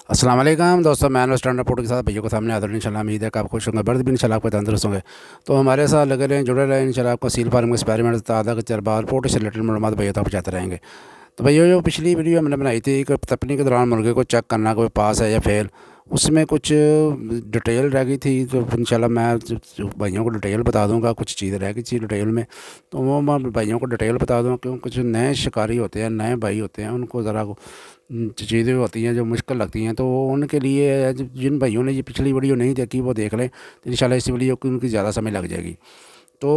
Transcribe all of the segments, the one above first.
अस्सलाम वालेकुम दोस्तों, मैं स्टैंड रिपोर्ट के साथ भैया को सामने हाजिर हूं। इंशाल्लाह उम्मीद है कि आप खुश होंगे, बर्द भी इंशाल्लाह आपको तंदुरुस्त होंगे। तो हमारे साथ लगे रहें, जुड़े रहें। इंशाल्लाह आपको सील फार्म एक्सपेरिमेंट ताज़ा का तजर्बा रिपोर्ट से रिलेटेड मालूमात भैया तक पहुँचाते रहेंगे। तो भैया जो पिछली वीडियो मैंने बनाई थी कि तपनी के दौरान मुर्गे को चेक करना कोई पास है या फेल, उसमें कुछ डिटेल रह गई थी। तो इंशाल्लाह मैं भाइयों को डिटेल बता दूंगा। कुछ चीज़ रह गई थी डिटेल में, तो वो मैं भाइयों को डिटेल बता दूँगा। क्योंकि कुछ नए शिकारी होते हैं, नए भाई होते हैं, उनको ज़रा चीज़ें होती हैं जो मुश्किल लगती हैं। तो उनके लिए जिन भाइयों ने ये पिछली वीडियो नहीं देखी वो देख लें, तो इंशाल्लाह इस वीडियो को उनकी ज़्यादा समय लग जाएगी। तो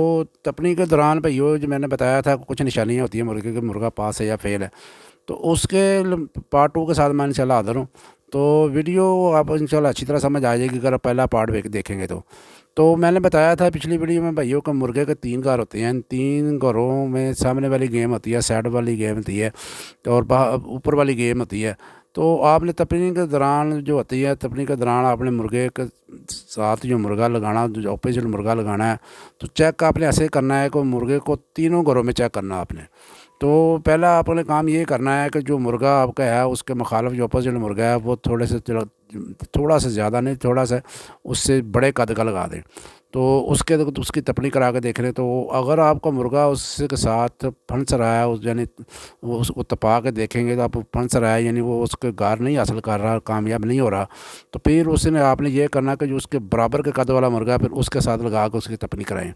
तपनी के दौरान भाइयों जो मैंने बताया था कुछ निशानियाँ होती हैं मुर्गे के, मुर्गा पास है या फेल है। तो उसके पार्ट 2 के साथ मैं इंशाल्लाह हाज़िर हूँ। तो वीडियो आप इंशाल्लाह अच्छी तरह समझ आ जाएगी अगर आप पहला पार्ट देखेंगे। तो मैंने बताया था पिछली वीडियो में भाइयों का मुर्गे के 3 घर होते हैं। इन 3 घरों में सामने वाली गेम होती है, साइड वाली गेम होती है, और ऊपर वाली गेम होती है। तो आपने तपनी के दौरान जो होती है, तपनी के दौरान आपने मुर्गे के साथ जो मुर्गा लगाना, जो ऑपोजिट मुर्गा लगाना है, तो चेक आपने ऐसे करना है कि मुर्गे को तीनों घरों में चेक करना आपने। तो पहला आपने काम ये करना है कि जो मुर्गा आपका है उसके मुखालिफ जो अपोजिट मुर्गा है वो थोड़ा सा ज़्यादा नहीं, थोड़ा सा उससे बड़े कद का लगा दें। तो उसकी तपनी करा के देख लें। तो अगर आपका मुर्गा उसके साथ फंस रहा है, उस यानी वो उसको तपा के देखेंगे तो आप फंस रहा है, यानी वो उसके गार नहीं हासिल कर रहा, कामयाब नहीं हो रहा, तो फिर उसने आपने ये करना कि जो उसके बराबर के कद वाला मुर्गा है फिर उसके साथ लगा के उसकी तपनी कराएं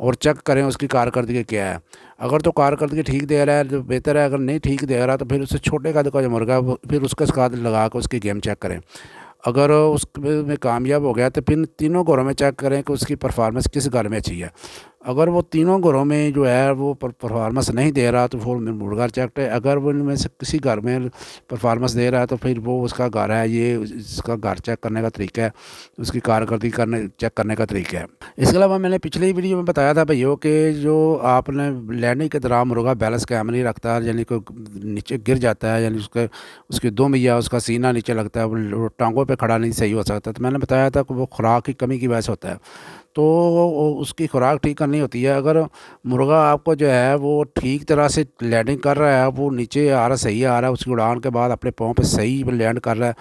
और चेक करें उसकी कारकर्दगी क्या है। अगर तो कारकर्दगी ठीक दे रहा है तो बेहतर है, अगर नहीं ठीक दे रहा तो फिर उससे छोटे कद का जो मुर्गा है फिर उसके साथ लगा कर उसकी गेम चेक करें। अगर उसमें कामयाब हो गया तो फिर तीनों घरों में चेक करें कि उसकी परफॉर्मेंस किस घर में अच्छी है। अगर वो तीनों घरों में जो है वो परफॉर्मेंस नहीं दे रहा तो फिर मुर्गा चेक है। अगर वो इनमें से किसी घर में परफॉर्मेंस दे रहा है तो फिर वो उसका घर है। ये इसका घर चेक करने का तरीका है, उसकी कारकर्दगी चेक करने का तरीका है। इसके अलावा मैंने पिछली वीडियो में बताया था भैया कि जो आपने लैंडिंग के दौरान मुर्गा बैलेंस कायम नहीं रखता, यानी कोई नीचे गिर जाता है, यानी उसके दो मैया उसका सीना नीचे लगता है, वो टांगों पे खड़ा नहीं सही हो सकता। तो मैंने बताया था कि वो खुराक की कमी की वजह से होता है। तो उसकी खुराक ठीक करनी होती है। अगर मुर्गा आपको जो है वो ठीक तरह से लैंडिंग कर रहा है, वो नीचे आ रहा सही आ रहा है, उसकी उड़ान के बाद अपने पाँव पे सही लैंड कर रहा है,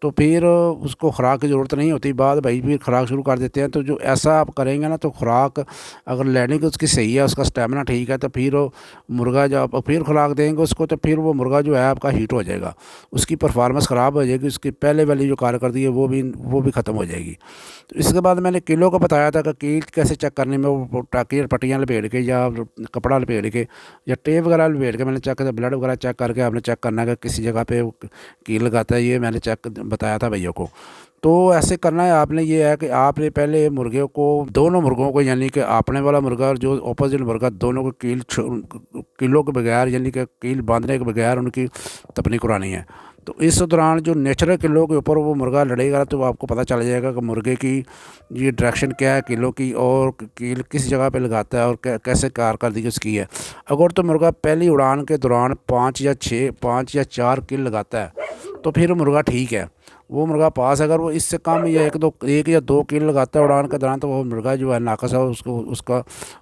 तो फिर उसको खुराक की ज़रूरत नहीं होती। बाद भाई फिर खुराक शुरू कर देते हैं। तो जो ऐसा आप करेंगे ना, तो खुराक अगर लैंडिंग उसकी सही है, उसका स्टेमिना ठीक है, तो फिर मुर्गा जब आप फिर खुराक देंगे उसको, तो फिर वो मुर्गा जो है आपका हीट हो जाएगा, उसकी परफॉर्मेंस ख़राब हो जाएगी, उसकी पहले वाली जो कारकर्दगी है वो भी ख़त्म हो जाएगी। तो इसके बाद मैंने किलो को बताया था कि कील कैसे चेक करने में, वो टाकी पट्टियाँ लपेट के या कपड़ा लपेट के या टेप वगैरह लपेट के मैंने चेक किया। ब्लड वगैरह चेक करके आपने चेक करना है कि किसी जगह पे कील लगाता है, ये मैंने चेक बताया था भैया को। तो ऐसे करना है आपने। ये है कि आपने पहले मुर्गे को, दोनों मुर्गों को, यानी कि आपने वाला मुर्गा और जो ऑपोजिट मुर्गा, दोनों को कीलों के बगैर, यानी कि कील बांधने के बगैर उनकी तपनी करानी है। तो इस दौरान जो नेचुरल किलो के ऊपर वो मुर्गा लड़ेगा तो आपको पता चल जाएगा कि मुर्गे की ये डायरेक्शन क्या है किलो की, और कील किस जगह पे लगाता है और कैसे कारकर्दगी उसकी है। अगर तो मुर्गा पहली उड़ान के दौरान 5 या 4 कील लगाता है तो फिर मुर्गा ठीक है, वो मुर्गा पास। अगर वो इससे कम या 1 या 2 कील लगाता है उड़ान के दौरान तो वो मुर्गा जो है नाकस है, उसका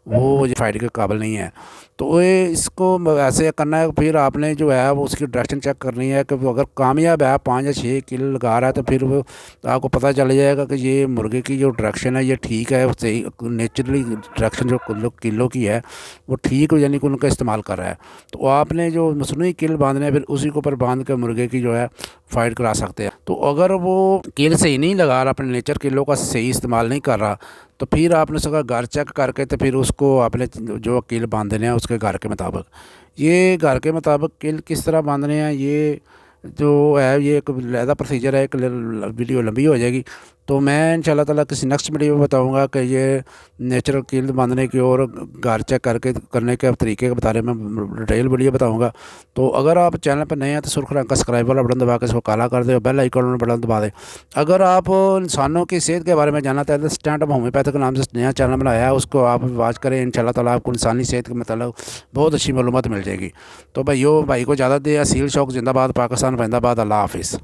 वो फाइट के काबिल नहीं है। तो ये इसको ऐसे करना है। फिर आपने जो है वो उसकी डायरेक्शन चेक करनी है कि वो अगर कामयाब है 5 या 6 कील लगा रहा है, तो फिर वो तो आपको पता चल जाएगा कि ये मुर्गे की जो डायरेक्शन है ये ठीक है, सही नेचुरली डायरेक्शन जो किलो की है वो ठीक, यानी कि उनका इस्तेमाल कर रहा है। तो आपने जो मसनूई कील बांधने हैं फिर उसी के ऊपर बांध के मुर्गे की जो है फाइट करा सकते हैं। तो अगर वो कील सही नहीं लगा रहा, अपने नेचर किलो का सही इस्तेमाल नहीं कर रहा, तो फिर आपने उसका घर चेक करके तो फिर उसको आपने जो कील बांधने हैं उसके घर के मुताबिक, ये घर के मुताबिक कील किस तरह बांधने हैं, ये जो है ये एक अलग प्रोसीजर है। एक वीडियो लंबी हो जाएगी, तो मैं इंशाल्लाह ताला किसी नेक्स्ट वीडियो में बताऊंगा कि ये नेचुरल कील बांधने की और घर चेक करने के तरीके के बारे में डिटेल वीडियो बताऊंगा। तो अगर आप चैनल पर नए हैं तो सुर्ख रंग का सब्सक्राइब वाला बटन दबा के इसको काला कर दे और बेल आइकन बटन दबा दे। अगर आप इंसानों की सेहत के बारे में जानना चाहते हैं तो स्टैंड अप होम्योपैथिक नाम से नया चैनल बनाया है, उसको आप वॉच करें। इंशाल्लाह ताला आपको इंसानी सेहत के मतलब बहुत अच्छी मालूमात मिल जाएगी। तो भाई को ज़्यादा दे, सील शौक जिंदाबाद, पाकिस्तान जिंदाबाद, अल्लाह हाफिज़।